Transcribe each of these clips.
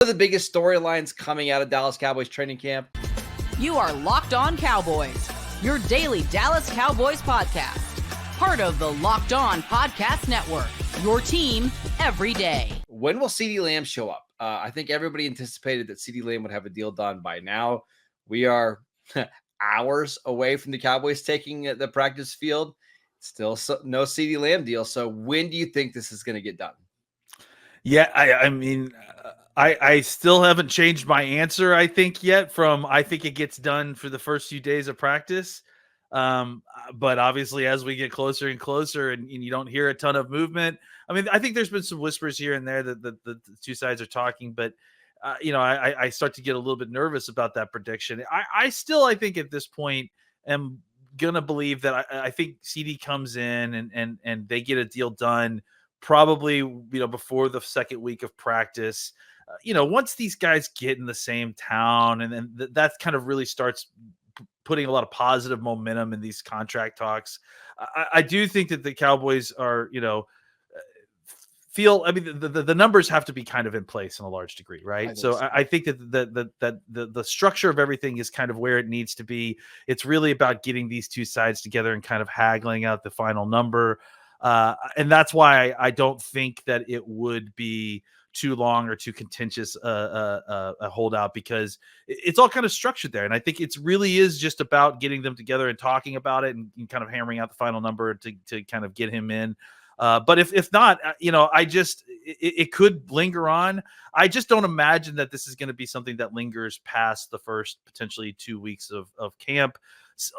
One of the biggest storylines coming out of Dallas Cowboys training camp. You are Locked On Cowboys, your daily Dallas Cowboys podcast. Part of the Locked On Podcast Network, your team every day. When will CeeDee Lamb show up? I think everybody anticipated that CeeDee Lamb would have a deal done by now. We are hours away from the Cowboys taking the practice field. Still no CeeDee Lamb deal. So when do you think this is going to get done? Yeah, I mean, I still haven't changed my answer, I think, yet from I think it gets done for the first few days of practice. But obviously, as we get closer and closer and you don't hear a ton of movement, I mean, I think there's been some whispers here and there that the two sides are talking, but I start to get a little bit nervous about that prediction. I think at this point am gonna believe that I think CD comes in and they get a deal done probably before the second week of practice. Once these guys get in the same town, and then that kind of really starts putting a lot of positive momentum in these contract talks. I do think that the Cowboys are, feel. I mean, the numbers have to be kind of in place in a large degree, right? So I think that the structure of everything is kind of where it needs to be. It's really about getting these two sides together and kind of haggling out the final number. And that's why I don't think that it would be too long or too contentious a holdout, because it's all kind of structured there. And I think it really is just about getting them together and talking about it and kind of hammering out the final number to kind of get him in. But if not, it could linger on. I just don't imagine that this is going to be something that lingers past the first potentially 2 weeks of camp.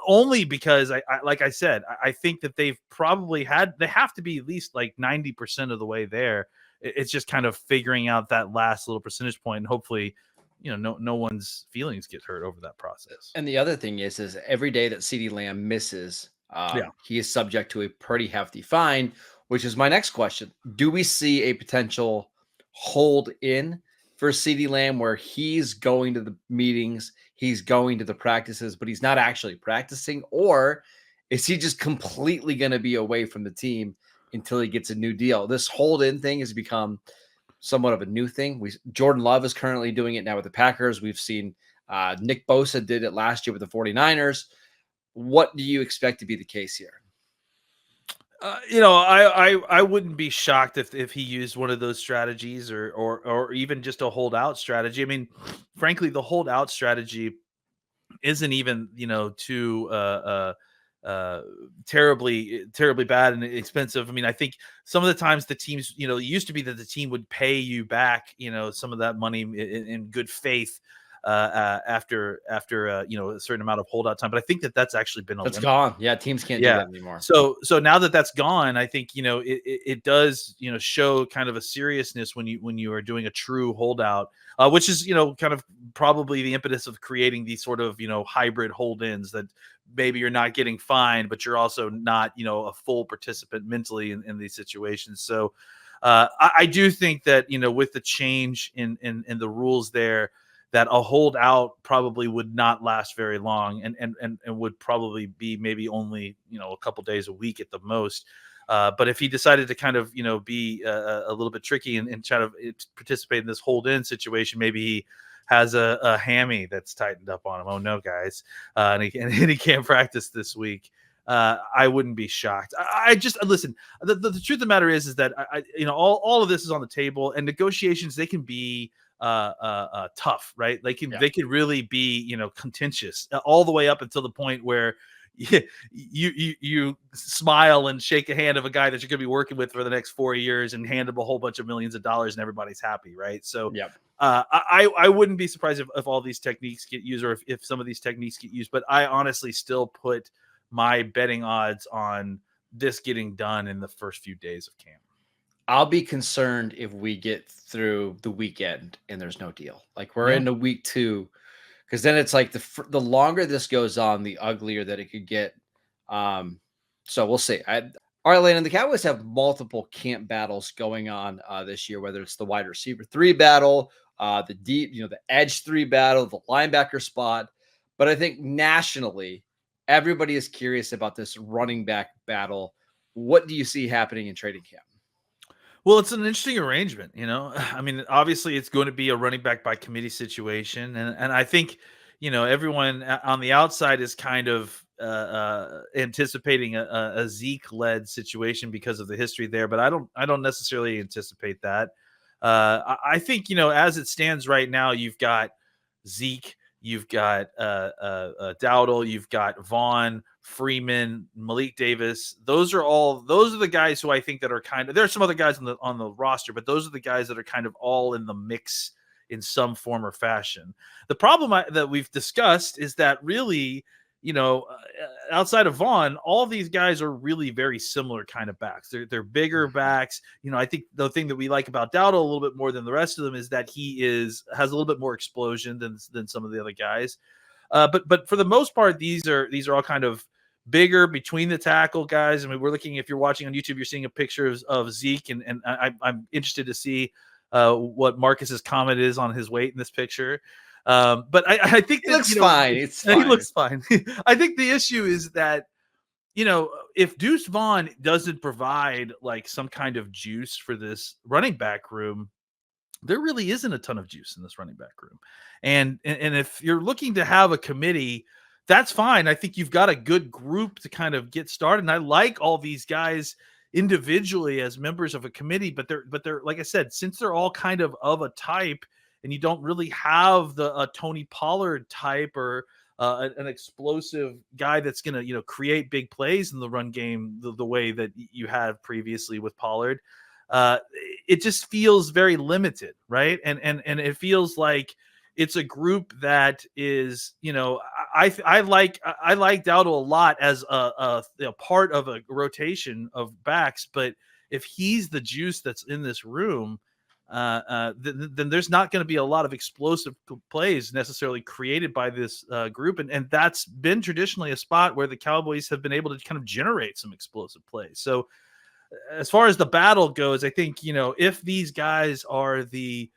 Only because like I said, I think that they have to be at least like 90% of the way there. It's just kind of figuring out that last little percentage point, and hopefully, no one's feelings get hurt over that process. And the other thing is every day that CeeDee Lamb misses, he is subject to a pretty hefty fine, which is my next question. Do we see a potential hold in for CeeDee Lamb where he's going to the meetings, he's going to the practices, but he's not actually practicing? Or is he just completely going to be away from the team until he gets a new deal? This hold in thing has become somewhat of a new thing. Jordan Love is currently doing it now with the Packers. We've seen Nick Bosa did it last year with the 49ers. What do you expect to be the case here? I wouldn't be shocked if he used one of those strategies or even just a holdout strategy. I mean, frankly, the holdout strategy isn't even, too terribly bad and expensive. I mean, I think some of the times the teams, it used to be that the team would pay you back, some of that money in good faith after a certain amount of holdout time. But I think that's actually been gone. Yeah, teams can't do that anymore. So now that's gone, I think it does show kind of a seriousness when you are doing a true holdout, which is kind of probably the impetus of creating these sort of hybrid hold-ins that maybe you're not getting fined, but you're also not a full participant mentally in these situations. So I do think that with the change in the rules there, that a holdout probably would not last very long and would probably be maybe only, a couple days a week at the most. But if he decided to kind of, be a little bit tricky and try to participate in this hold in situation, maybe he has a hammy that's tightened up on him. Oh no, guys. And he can't practice this week. I wouldn't be shocked. I just listen. The truth of the matter is that all of this is on the table, and negotiations, they can be tough, right? They could really be contentious all the way up until the point where you smile and shake a hand of a guy that you're going to be working with for the next 4 years and hand him a whole bunch of millions of dollars and everybody's happy, right? So I wouldn't be surprised if all these techniques get used, or if some of these techniques get used, but I honestly still put my betting odds on this getting done in the first few days of camp. I'll be concerned if we get through the weekend and there's no deal. Like we're into week 2, because then it's like the longer this goes on, the uglier that it could get. So we'll see. All right, Landon, the Cowboys have multiple camp battles going on this year, whether it's the wide receiver 3 battle, the deep, the edge 3 battle, the linebacker spot. But I think nationally, everybody is curious about this running back battle. What do you see happening in training camp? Well, it's an interesting arrangement, you know. I mean, obviously, it's going to be a running back by committee situation, and I think, you know, everyone on the outside is kind of anticipating a Zeke led situation because of the history there, but I don't necessarily anticipate that. I think, you know, as it stands right now, you've got Zeke, you've got Dowdle, you've got Vaughn, Freeman, Malik Davis. Those are the guys who I think that are kind of, there are some other guys on the roster, but those are the guys that are kind of all in the mix in some form or fashion. The problem that we've discussed is that really, you know, outside of Vaughn, all of these guys are really very similar kind of backs. They're bigger backs. You know, I think the thing that we like about Dowdle a little bit more than the rest of them is that he has a little bit more explosion than some of the other guys. But for the most part, these are all kind of bigger between the tackle guys. I mean, we're looking, if you're watching on YouTube, you're seeing a picture of Zeke, and I'm interested to see what Marcus's comment is on his weight in this picture. But I think he looks fine. It's fine. He looks fine. I think the issue is that, you know, if Deuce Vaughn doesn't provide like some kind of juice for this running back room, there really isn't a ton of juice in this running back room. And if you're looking to have a committee, that's fine. I think you've got a good group to kind of get started. And I like all these guys individually as members of a committee, but they're like I said, since they're all kind of a type, and you don't really have a Tony Pollard type or an explosive guy that's going to, you know, create big plays in the run game the way that you had previously with Pollard. It just feels very limited, right? And it feels like it's a group that is, you know, I like Dowdle a lot as a part of a rotation of backs, but if he's the juice that's in this room, then there's not going to be a lot of explosive plays necessarily created by this group. And that's been traditionally a spot where the Cowboys have been able to kind of generate some explosive plays. So as far as the battle goes, I think, you know, if these guys are the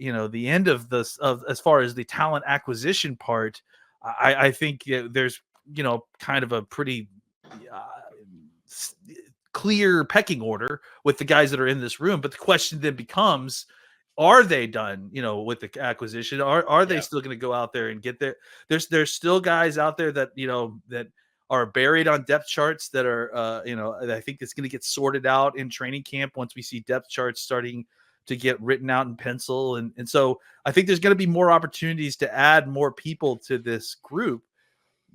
end of this, as far as the talent acquisition part, I think there's, you know, kind of a pretty clear pecking order with the guys that are in this room. But the question then becomes, are they done, you know, with the acquisition? Are they still going to go out there and get there? There's still guys out there that, you know, that are buried on depth charts that are, you know, I think it's going to get sorted out in training camp once we see depth charts starting to get written out in pencil. And so I think there's going to be more opportunities to add more people to this group.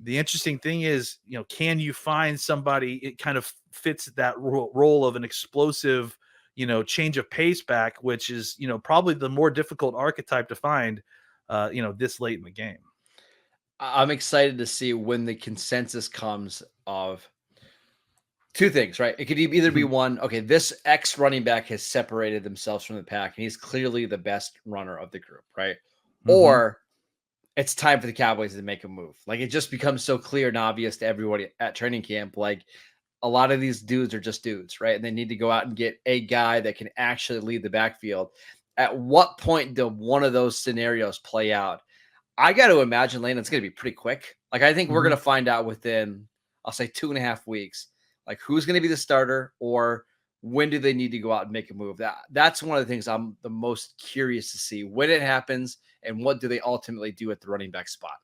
The interesting thing is, you know, can you find somebody it kind of fits that role of an explosive, you know, change of pace back, which is, you know, probably the more difficult archetype to find, you know, this late in the game. I'm excited to see when the consensus comes of two things, right? It could either be one, okay, this X running back has separated themselves from the pack, and he's clearly the best runner of the group, right? Mm-hmm. Or it's time for the Cowboys to make a move. Like, it just becomes so clear and obvious to everybody at training camp. Like, a lot of these dudes are just dudes, right? And they need to go out and get a guy that can actually lead the backfield. At what point do one of those scenarios play out? I got to imagine, Landon, it's going to be pretty quick. Like, I think we're going to find out within, I'll say 2.5 weeks, like who's going to be the starter or when do they need to go out and make a move. That's one of the things I'm the most curious to see when it happens and what do they ultimately do at the running back spot.